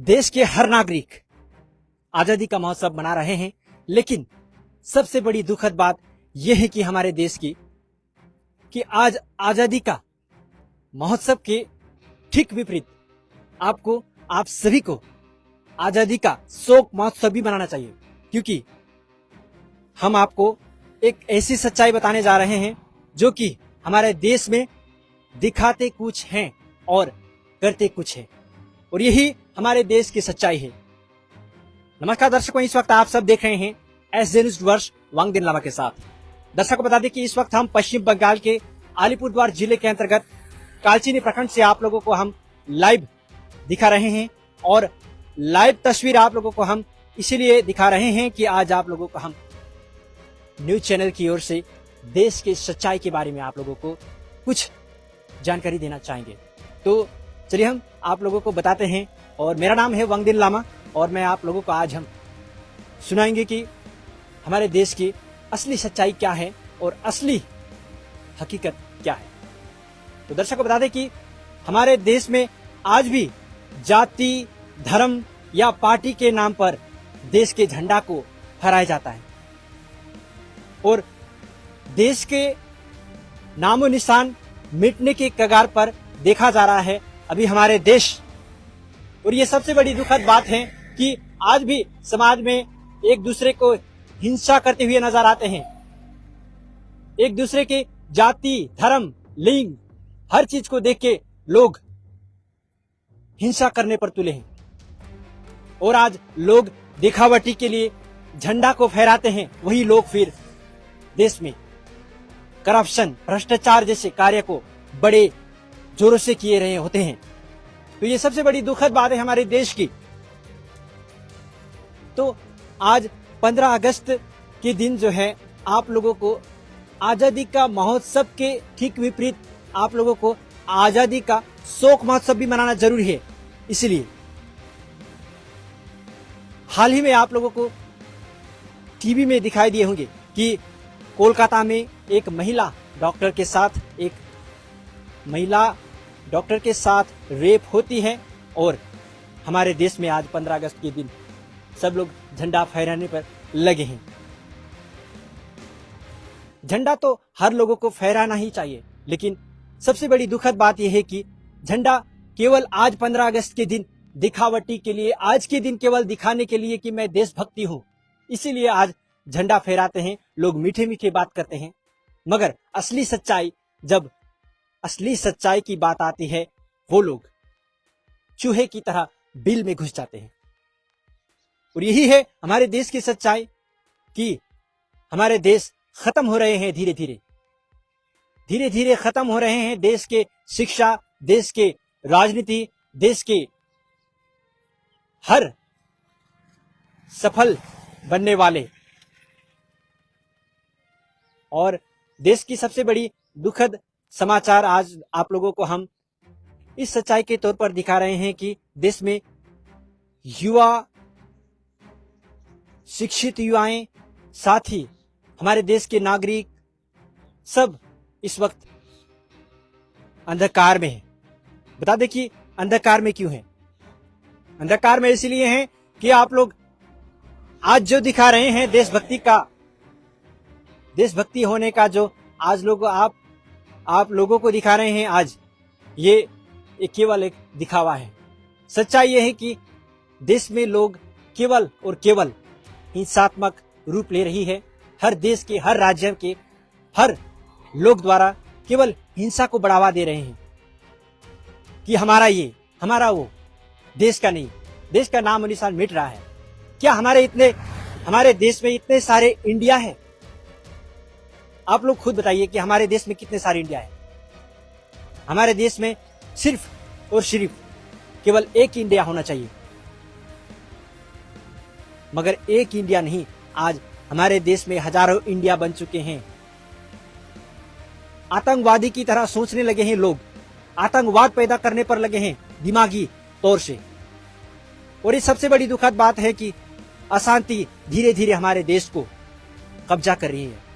देश के हर नागरिक आजादी का महोत्सव मना रहे हैं, लेकिन सबसे बड़ी दुखद बात यह है कि हमारे देश की कि आज आजादी का महोत्सव के ठीक विपरीत आप सभी को आजादी का शोक महोत्सव भी मनाना चाहिए, क्योंकि हम आपको एक ऐसी सच्चाई बताने जा रहे हैं जो कि हमारे देश में दिखाते कुछ हैं और करते कुछ है, और यही हमारे देश की सच्चाई है। नमस्कार दर्शकों, इस वक्त आप सब देख रहे हैं एसजे न्यूज वर्ष वांगदेन लामा के साथ। दर्शकों बता दें कि इस वक्त हम पश्चिम बंगाल के अलीपुरद्वार जिले के अंतर्गत कालचिनी प्रखंड से आप लोगों को हम लाइव दिखा रहे हैं, और लाइव तस्वीर आप लोगों को हम इसीलिए दिखा रहे हैं कि आज आप लोगों को हम न्यूज चैनल की ओर से देश की सच्चाई के बारे में आप लोगों को कुछ जानकारी देना चाहेंगे। तो चलिए हम आप लोगों को बताते हैं, और मेरा नाम है वांगदेन लामा, और मैं आप लोगों को आज हम सुनाएंगे कि हमारे देश की असली सच्चाई क्या है और असली हकीकत क्या है। तो दर्शकों बता दें कि हमारे देश में आज भी जाति, धर्म या पार्टी के नाम पर देश के झंडा को फहराया जाता है, और देश के नामो निशान मिटने के कगार पर देखा जा रहा है अभी हमारे देश। और ये सबसे बड़ी दुखद बात है कि आज भी समाज में एक दूसरे को हिंसा करते हुए नजर आते हैं। एक दूसरे के जाति, धर्म, लिंग, हर चीज को देख के लोग हिंसा करने पर तुले हैं, और आज लोग दिखावटी के लिए झंडा को फहराते हैं। वही लोग फिर देश में करप्शन, भ्रष्टाचार जैसे कार्य को बड़े जोरों से किए रहे होते हैं। तो ये सबसे बड़ी दुखद बात है हमारे देश की। तो आज 15 अगस्त के दिन जो है आप लोगों को आजादी का महोत्सव के ठीक विपरीत आप लोगों को आजादी का शोक महोत्सव भी मनाना जरूरी है। इसलिए हाल ही में आप लोगों को टीवी में दिखाई दिए होंगे कि कोलकाता में एक महिला डॉक्टर के साथ रेप होती है, और हमारे देश में आज 15 अगस्त के दिन सब लोग झंडा फहराने पर लगे हैं। झंडा तो हर लोगों को फहराना ही चाहिए, लेकिन सबसे बड़ी दुखद बात यह है कि झंडा केवल आज 15 अगस्त के दिन दिखावटी के लिए, आज के दिन केवल दिखाने के लिए कि मैं देशभक्ति हूं, इसीलिए आज झंडा फहराते हैं। लोग मीठे मीठे बात करते हैं, मगर जब असली सच्चाई की बात आती है, वो लोग चूहे की तरह बिल में घुस जाते हैं। और यही है हमारे देश की सच्चाई कि हमारे देश खत्म हो रहे हैं, धीरे धीरे खत्म हो रहे हैं देश के शिक्षा, देश के राजनीति, देश के हर सफल बनने वाले। और देश की सबसे बड़ी दुखद समाचार आज आप लोगों को हम इस सच्चाई के तौर पर दिखा रहे हैं कि देश में युवा, शिक्षित युवाएं, साथ ही हमारे देश के नागरिक सब इस वक्त अंधकार में है। बता दें कि अंधकार में क्यों है। अंधकार में इसलिए हैं कि आप लोग आज जो दिखा रहे हैं देशभक्ति होने का, जो आज लोग आप लोगों को दिखा रहे हैं, आज ये केवल एक दिखावा है। सच्चाई ये है कि देश में लोग केवल और केवल हिंसात्मक रूप ले रही है। हर देश के, हर राज्य के, हर लोग द्वारा केवल हिंसा को बढ़ावा दे रहे हैं कि हमारा ये, हमारा वो, देश का नहीं, देश का नाम निशान मिट रहा है। क्या हमारे देश में इतने सारे इंडिया है? आप लोग खुद बताइए कि हमारे देश में कितने सारे इंडिया है। हमारे देश में सिर्फ और सिर्फ केवल एक इंडिया होना चाहिए, मगर एक इंडिया नहीं, आज हमारे देश में हजारों इंडिया बन चुके हैं। आतंकवादी की तरह सोचने लगे हैं लोग, आतंकवाद पैदा करने पर लगे हैं दिमागी तौर से। और ये सबसे बड़ी दुखद बात है कि अशांति धीरे धीरे हमारे देश को कब्जा कर रही है।